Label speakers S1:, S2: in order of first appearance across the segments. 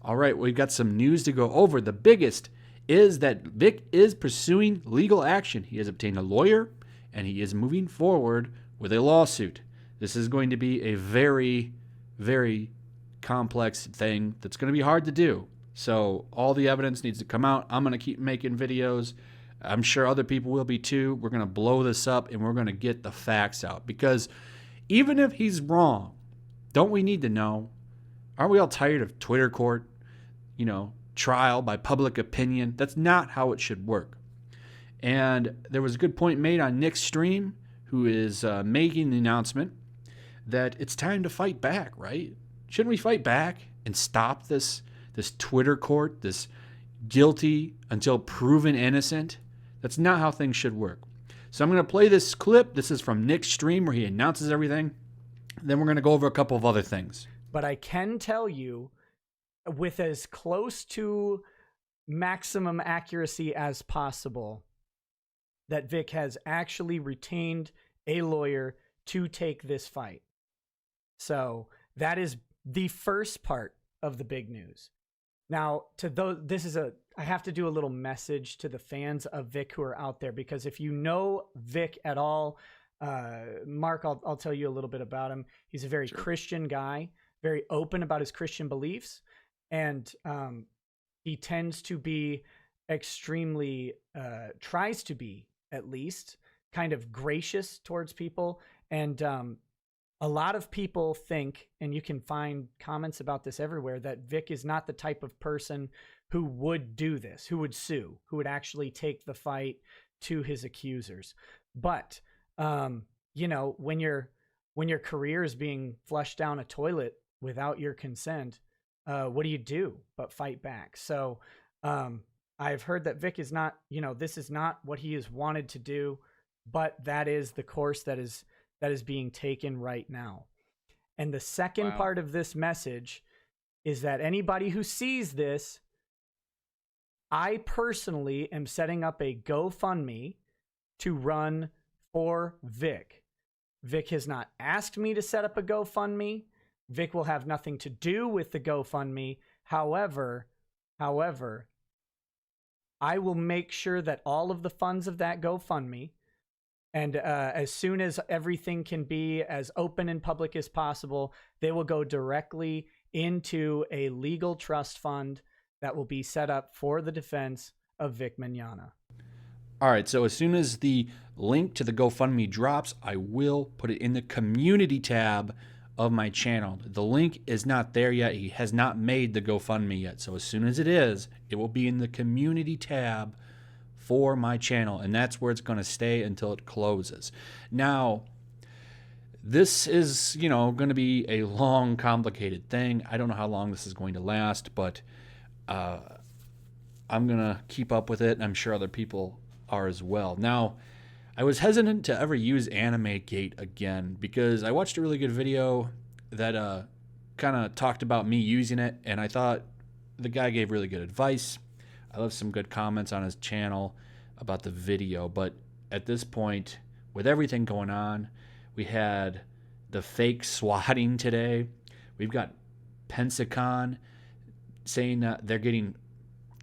S1: All right, we've got some news to go over. The biggest is that Vic is pursuing legal action. He has obtained a lawyer, and he is moving forward with a lawsuit. This is going to be a very, very complex thing that's going to be hard to do. So all the evidence needs to come out. I'm going to keep making videos. I'm sure other people will be too. We're going to blow this up, and we're going to get the facts out. Because even if he's wrong, don't we need to know? Aren't we all tired of Twitter court, trial by public opinion? That's not how it should work. And there was a good point made on Nick's stream, who is making the announcement that it's time to fight back, right? Shouldn't we fight back and stop this Twitter court, this guilty until proven innocent? That's not how things should work. So I'm going to play this clip. This is from Nick's stream where he announces everything. Then we're going to go over a couple of other things.
S2: But I can tell you, with as close to maximum accuracy as possible, that Vic has actually retained a lawyer to take this fight. So that is the first part of the big news. Now, I have to do a little message to the fans of Vic who are out there, because if you know Vic at all, Mark, I'll tell you a little bit about him. He's a very Christian guy, very open about his Christian beliefs, and he tends to be extremely, tries to be at least, kind of gracious towards people. And a lot of people think, and you can find comments about this everywhere, that Vic is not the type of person who would do this, who would sue, who would actually take the fight to his accusers. But, when your career is being flushed down a toilet without your consent, what do you do but fight back? So I've heard that Vic is not, this is not what he has wanted to do, but that is the course that is being taken right now. And the second part of this message is that anybody who sees this, I personally am setting up a GoFundMe to run for Vic. Vic has not asked me to set up a GoFundMe. Vic will have nothing to do with the GoFundMe. However, I will make sure that all of the funds of that GoFundMe, and as soon as everything can be as open and public as possible, they will go directly into a legal trust fund that will be set up for the defense of Vic Mignogna.
S1: All right, so as soon as the link to the GoFundMe drops, I will put it in the community tab of my channel. The link is not there yet. He has not made the GoFundMe yet. So as soon as it is, it will be in the community tab for my channel, and that's where it's going to stay until it closes. Now, this is, going to be a long, complicated thing. I don't know how long this is going to last, but I'm going to keep up with it, and I'm sure other people are as well. Now, I was hesitant to ever use AnimeGate again because I watched a really good video that kind of talked about me using it, and I thought the guy gave really good advice. I left some good comments on his channel about the video, but at this point, with everything going on, we had the fake swatting today. We've got Pensacon saying that they're getting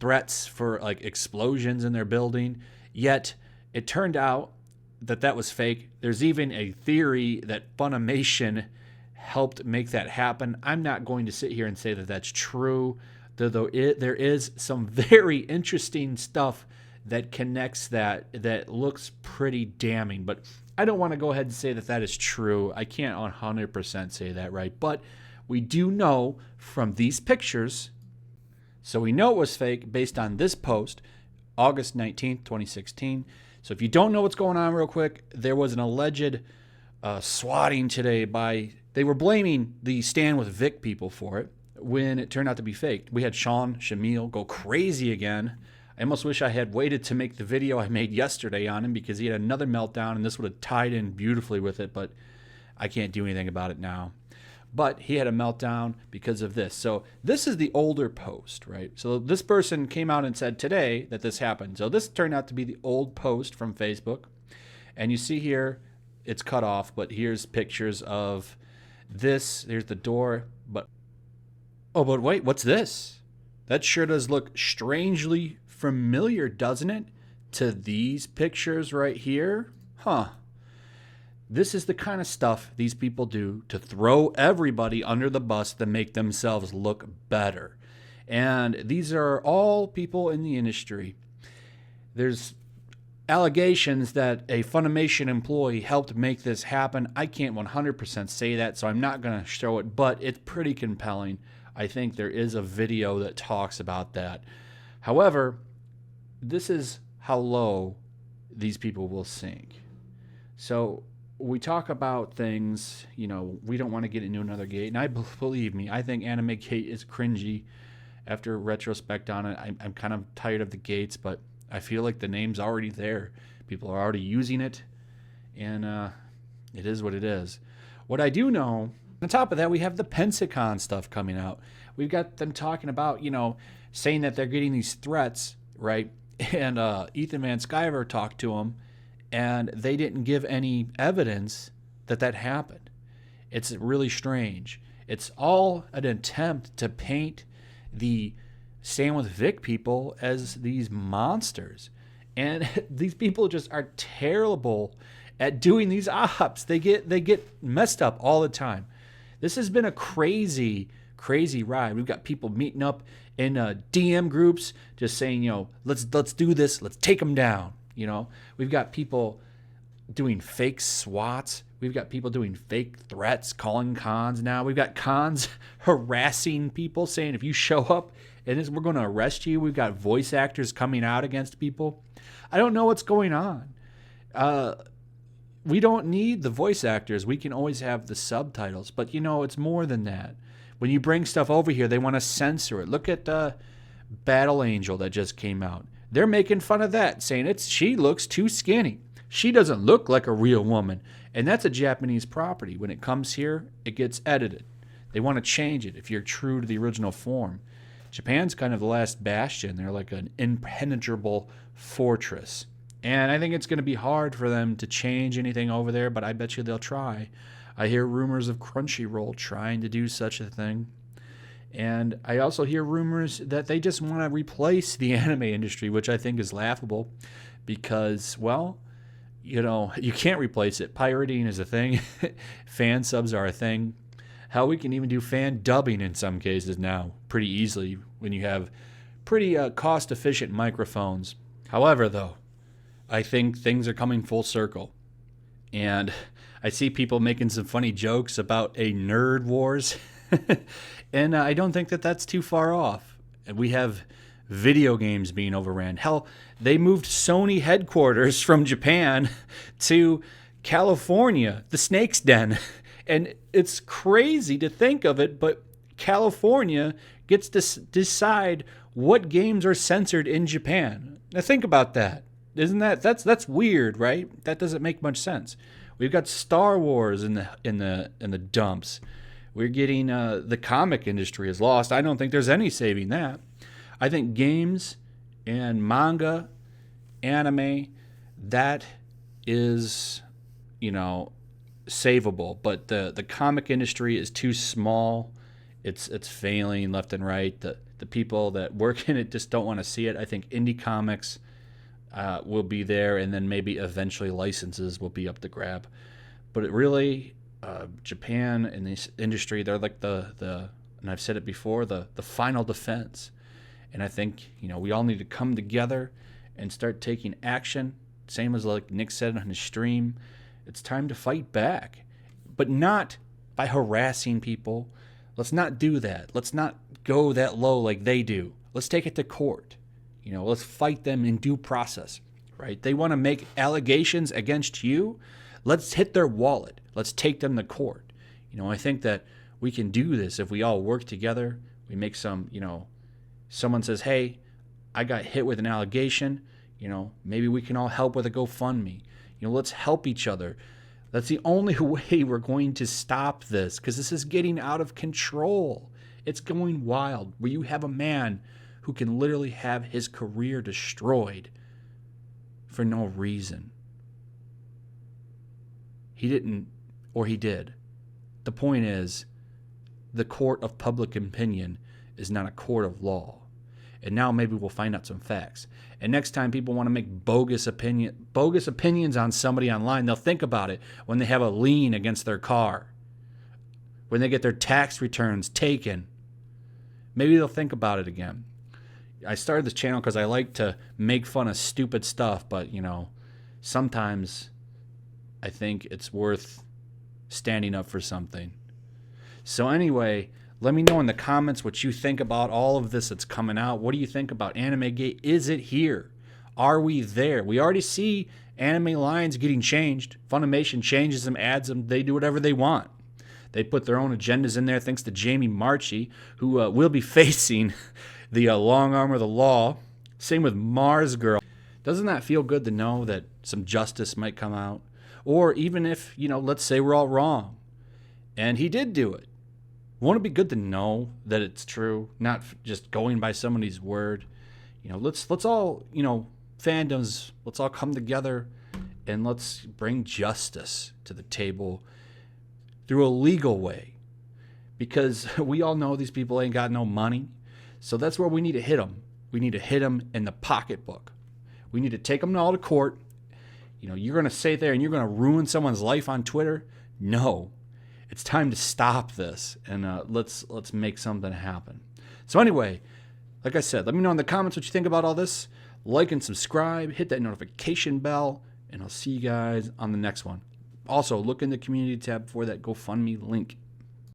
S1: threats for like explosions in their building, yet it turned out that was fake. There's even a theory that Funimation helped make that happen. I'm not going to sit here and say that that's true, though there is some very interesting stuff that connects that looks pretty damning. But I don't want to go ahead and say that is true. I can't 100% say that, right? But we do know from these pictures, so we know it was fake based on this post, August 19th, 2016. So if you don't know what's going on real quick, there was an alleged swatting today they were blaming the Stand With Vic people for it when it turned out to be fake. We had Sean Shamil go crazy again. I almost wish I had waited to make the video I made yesterday on him because he had another meltdown and this would have tied in beautifully with it, but I can't do anything about it now. But he had a meltdown because of this. So this is the older post, right? So this person came out and said today that this happened. So this turned out to be the old post from Facebook. And you see here, it's cut off, but here's pictures of this. There's the door. But wait, what's this? That sure does look strangely familiar, doesn't it? To these pictures right here? Huh. This is the kind of stuff these people do to throw everybody under the bus to make themselves look better. And these are all people in the industry. There's allegations that a Funimation employee helped make this happen. I can't 100% say that, so I'm not going to show it, but it's pretty compelling. I think there is a video that talks about that. However, this is how low these people will sink. So we talk about things, you know, we don't want to get into another gate. And believe me, I think Anime Gate is cringy. After retrospect on it, I'm kind of tired of the gates, but I feel like the name's already there. People are already using it, and it is what it is. What I do know, on top of that, we have the Pensacon stuff coming out. We've got them talking about, you know, saying that they're getting these threats, right? And Ethan Van Sciver talked to them, and they didn't give any evidence that that happened. It's really strange. It's all an attempt to paint the Stand With Vic people as these monsters. And these people just are terrible at doing these ops. They get messed up all the time. This has been a crazy ride. We've got people meeting up in DM groups just saying, you know, let's do this. Let's take them down. You know, we've got people doing fake SWATs. We've got people doing fake threats, calling cons now. We've got cons harassing people, saying if you show up and we're going to arrest you. We've got voice actors coming out against people. I don't know what's going on. We don't need the voice actors. We can always have the subtitles. But, you know, it's more than that. When you bring stuff over here, they want to censor it. Look at Battle Angel that just came out. They're making fun of that, saying she looks too skinny. She doesn't look like a real woman. And that's a Japanese property. When it comes here, it gets edited. They want to change it if you're true to the original form. Japan's kind of the last bastion. They're like an impenetrable fortress. And I think it's going to be hard for them to change anything over there, but I bet you they'll try. I hear rumors of Crunchyroll trying to do such a thing. And I also hear rumors that they just want to replace the anime industry, which I think is laughable because, well, you know, you can't replace it. Pirating is a thing. Fan subs are a thing. Hell, we can even do fan dubbing in some cases now pretty easily when you have pretty cost-efficient microphones. However, though, I think things are coming full circle. And I see people making some funny jokes about a nerd wars. And I don't think that that's too far off. We have video games being overran. Hell, they moved Sony headquarters from Japan to California, the Snake's Den. And it's crazy to think of it, but California gets to decide what games are censored in Japan. Now think about that. Isn't that's weird, right? That doesn't make much sense. We've got Star Wars in the dumps. We're getting the comic industry is lost. I don't think there's any saving that. I think games and manga, anime, that is, you know, savable. But the comic industry is too small. It's failing left and right. The people that work in it just don't want to see it. I think indie comics will be there, and then maybe eventually licenses will be up to grab. But it really, Japan and this industry, they're like the and I've said it before, the final defense. And I think, you know, we all need to come together and start taking action. Same as like Nick said on his stream. It's time to fight back, but not by harassing people. Let's not do that. Let's not go that low like they do. Let's take it to court. You know, let's fight them in due process, right? They want to make allegations against you. Let's hit their wallet. Let's take them to court. You know, I think that we can do this if we all work together. We make some, you know, someone says, hey, I got hit with an allegation. You know, maybe we can all help with a GoFundMe. You know, let's help each other. That's the only way we're going to stop this, because this is getting out of control. It's going wild, where you have a man who can literally have his career destroyed for no reason. He didn't, or he did. The point is, the court of public opinion is not a court of law. And now maybe we'll find out some facts. And next time people want to make bogus opinions on somebody online, they'll think about it when they have a lien against their car, when they get their tax returns taken. Maybe they'll think about it again. I started this channel because I like to make fun of stupid stuff, but, you know, sometimes I think it's worth standing up for something. So anyway, let me know in the comments what you think about all of this that's coming out. What do you think about AnimeGate? Is it here? Are we there? We already see anime lines getting changed. Funimation changes them, adds them. They do whatever they want. They put their own agendas in there thanks to Jamie Marchi, who will be facing the long arm of the law. Same with Mars Girl. Doesn't that feel good to know that some justice might come out? Or even if, you know, let's say we're all wrong and he did do it. Won't it be good to know that it's true, not just going by somebody's word? You know, let's all, you know, fandoms, let's all come together and let's bring justice to the table through a legal way. Because we all know these people ain't got no money. So that's where we need to hit them. We need to hit them in the pocketbook. We need to take them all to court. You know, you're going to sit there and you're going to ruin someone's life on Twitter? No. It's time to stop this, and let's make something happen. So anyway, like I said, let me know in the comments what you think about all this. Like and subscribe, hit that notification bell, and I'll see you guys on the next one. Also, look in the community tab for that GoFundMe link.